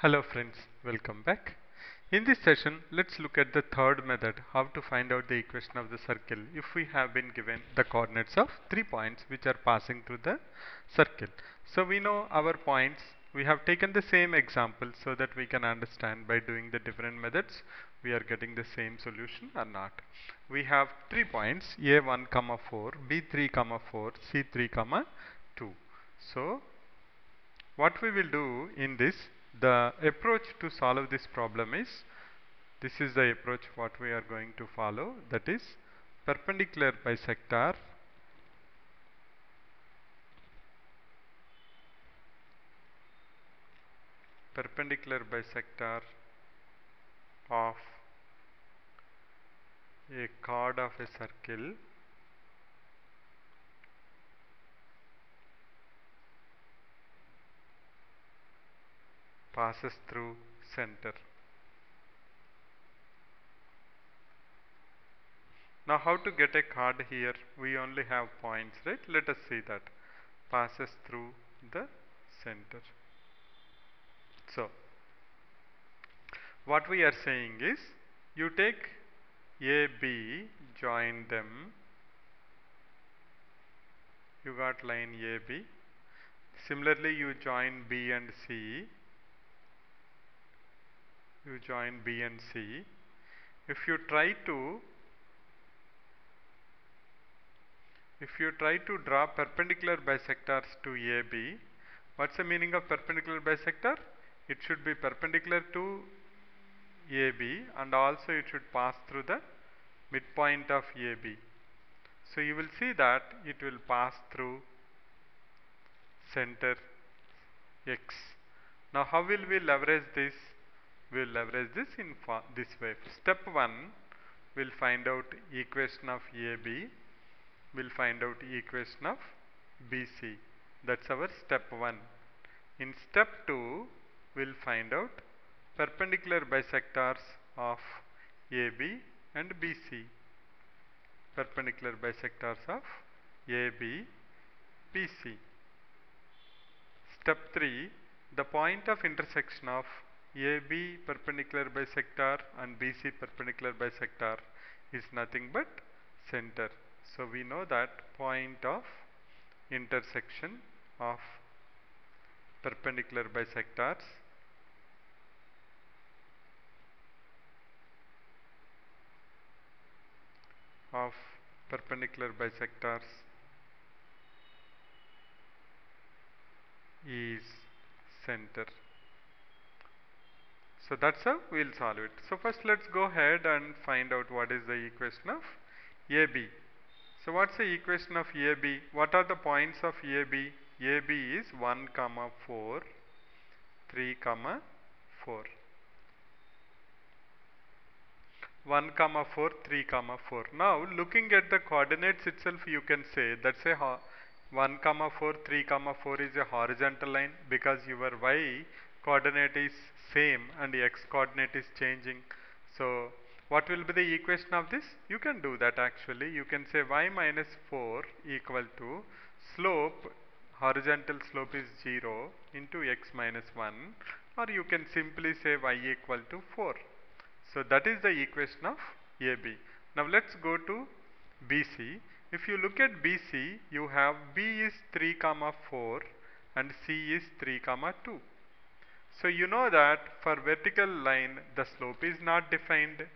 Hello friends, welcome back. In this session, let's look at the third method, how to find out the equation of the circle if we have been given the coordinates of 3 points which are passing through the circle. So we know our points, we have taken the same example so that we can understand by doing the different methods we are getting the same solution or not. We have 3 points a1, 4, b3, 4, c3, 2. So what we will do in this, the approach to solve this problem is, this is the approach what we are going to follow, that is perpendicular bisector of a chord of a circle passes through center. Now how to get a chord here? We only have points, right? Let us see that. Passes through the center. So what we are saying is, you take AB, join them, you got line AB. Similarly, you join B and C. You join B and C. If you try to draw perpendicular bisectors to AB, what's the meaning of perpendicular bisector? It should be perpendicular to AB and also it should pass through the midpoint of AB. So you will see that it will pass through center X. Now how will we leverage this? We will leverage this in this way. Step 1, we will find out equation of AB, we will find out equation of BC. That's our step 1. In step 2, we will find out perpendicular bisectors of AB and BC. Perpendicular bisectors of AB, BC. Step 3, the point of intersection of AB perpendicular bisector and BC perpendicular bisector is nothing but center. So we know that point of intersection of perpendicular bisectors of perpendicular bisectors is center. So that's how we will solve it. So first let's go ahead and find out what is the equation of AB. So what's the equation of AB? What are the points of AB? AB is 1, 4, 3, 4. 1, 4, 3, 4. Now looking at the coordinates itself, you can say that's a 1, 4, 3, 4 is a horizontal line because your y coordinate is same and x coordinate is changing. So what will be the equation of this? You can do that actually. You can say y minus 4 equal to slope, horizontal slope is 0 into x minus 1, or you can simply say y equal to 4. So that is the equation of AB. Now let's go to BC. If you look at BC, you have B is 3, 4 and C is 3, 2. So you know that for vertical line the slope is not defined.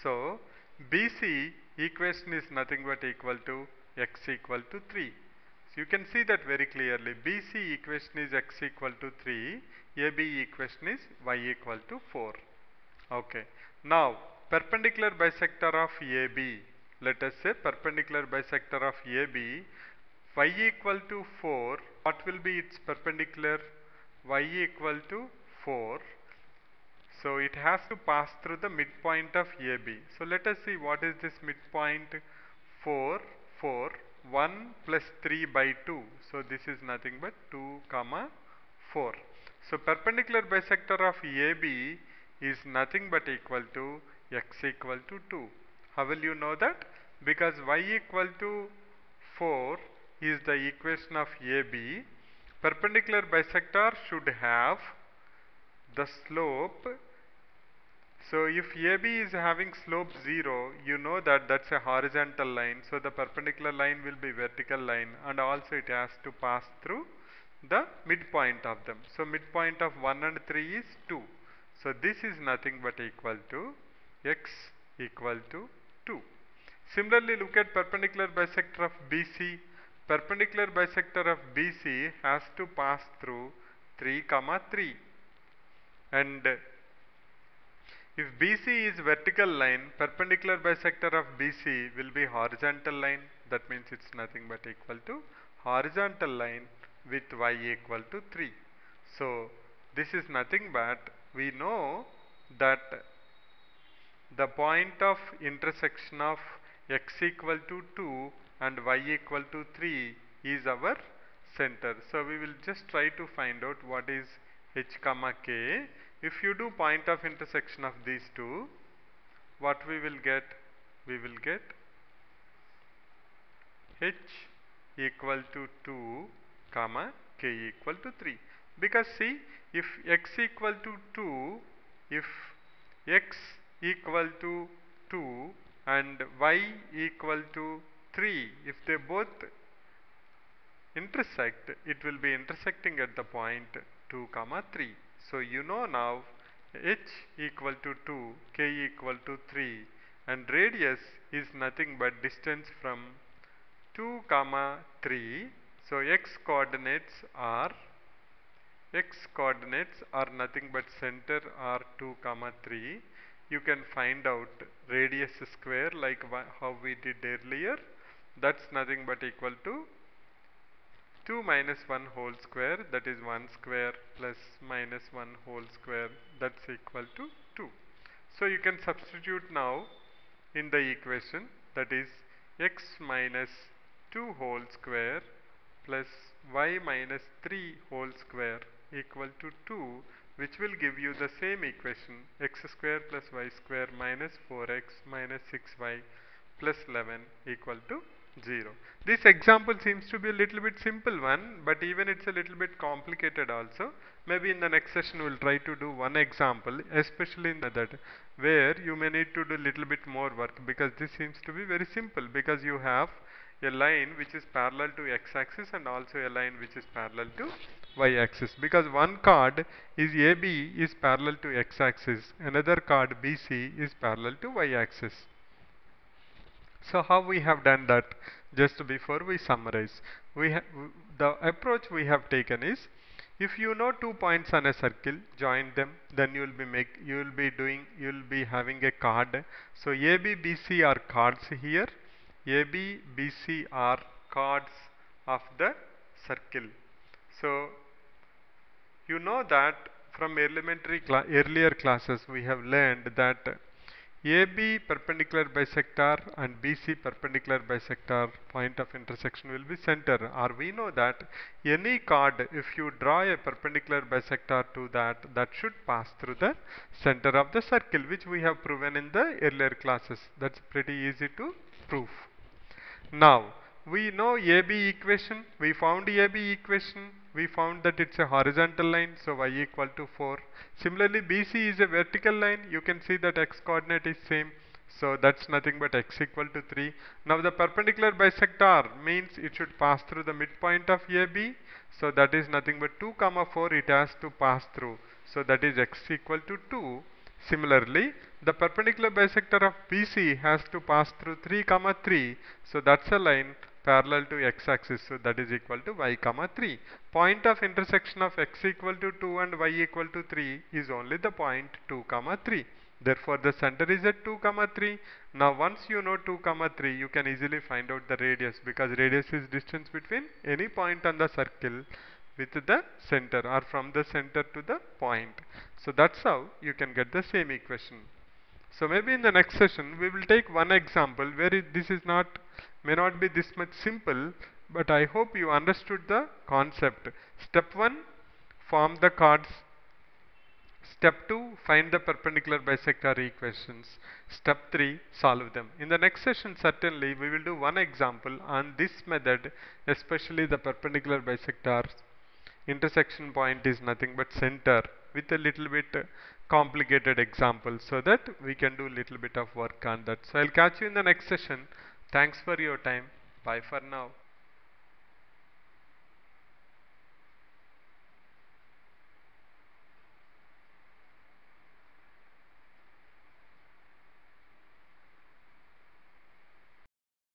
So BC equation is nothing but equal to x equal to 3. So you can see that very clearly. BC equation is x equal to 3, AB equation is y equal to 4. Okay. Now perpendicular bisector of AB, let us say perpendicular bisector of AB, y equal to 4, what will be its perpendicular? Y equal to 4. So it has to pass through the midpoint of AB. So let us see what is this midpoint. 4, 4, 1 plus 3 by 2. So this is nothing but 2, 4. So perpendicular bisector of AB is nothing but equal to x equal to 2. How will you know that? Because y equal to 4 is the equation of AB. perpendicular bisector should have the slope. So if AB is having slope 0, you know that that's a horizontal line, so the perpendicular line will be vertical line, and also it has to pass through the midpoint of them. So midpoint of 1 and 3 is 2. So this is nothing but equal to x equal to 2. Similarly, look at perpendicular bisector of BC. Perpendicular bisector of BC has to pass through 3, 3. And if BC is vertical line, perpendicular bisector of BC will be horizontal line. That means it's nothing but equal to horizontal line with y equal to 3. So this is nothing but, we know that the point of intersection of x equal to 2 and y equal to 3 is our center. So we will just try to find out what is h comma k. If you do point of intersection of these two, what we will get? We will get h equal to 2 comma k equal to 3. Because see, if x equal to 2, if x equal to 2 and y equal to 3, if they both intersect, it will be intersecting at the point 2 comma 3. So you know now h equal to 2, k equal to 3, and radius is nothing but distance from 2 comma 3. So x coordinates are nothing but center are 2 comma 3. You can find out radius square like how we did earlier. That's nothing but equal to 2 minus 1 whole square, that is 1 square, plus minus 1 whole square, that's equal to 2. So you can substitute now in the equation, that is x minus 2 whole square plus y minus 3 whole square equal to 2, which will give you the same equation, x square plus y square minus 4x minus 6y plus 11 equal to 0. This example seems to be a little bit simple one, but even it's a little bit complicated also. Maybe in the next session we'll try to do one example, especially in that where you may need to do little bit more work, because this seems to be very simple, because you have a line which is parallel to x-axis and also a line which is parallel to y-axis, because one chord is AB is parallel to x-axis, another chord BC is parallel to y-axis. So how we have done that? Just before we summarize, the approach we have taken is, if you know 2 points on a circle, join them, then you will be having a chord. So AB, BC are chords here. AB, BC are chords of the circle. So you know that from earlier classes we have learned that AB perpendicular bisector and BC perpendicular bisector point of intersection will be center, or we know that any chord, if you draw a perpendicular bisector to that, that should pass through the center of the circle, which we have proven in the earlier classes. That's pretty easy to prove. Now we know AB equation, we found AB equation, we found that it's a horizontal line, so y equal to 4. Similarly, BC is a vertical line, you can see that x coordinate is same, so that's nothing but x equal to 3. Now the perpendicular bisector means it should pass through the midpoint of AB, so that is nothing but 2 comma 4 it has to pass through, so that is x equal to 2. Similarly, the perpendicular bisector of BC has to pass through 3 comma 3, so that's a line parallel to x-axis, so that is equal to y comma 3. Point of intersection of x equal to 2 and y equal to 3 is only the point 2 comma 3. Therefore the center is at 2 comma 3. Now once you know 2 comma 3, you can easily find out the radius, because radius is distance between any point on the circle with the center, or from the center to the point. So that's how you can get the same equation. So maybe in the next session we will take one example where this is may not be this much simple, but I hope you understood the concept. Step 1, form the chords. Step 2, find the perpendicular bisector equations. Step 3, solve them. In the next session, certainly we will do one example on this method, especially the perpendicular bisectors intersection point is nothing but center, with a little bit complicated example, so that we can do little bit of work on that. So I'll catch you in the next session. Thanks for your time. Bye for now.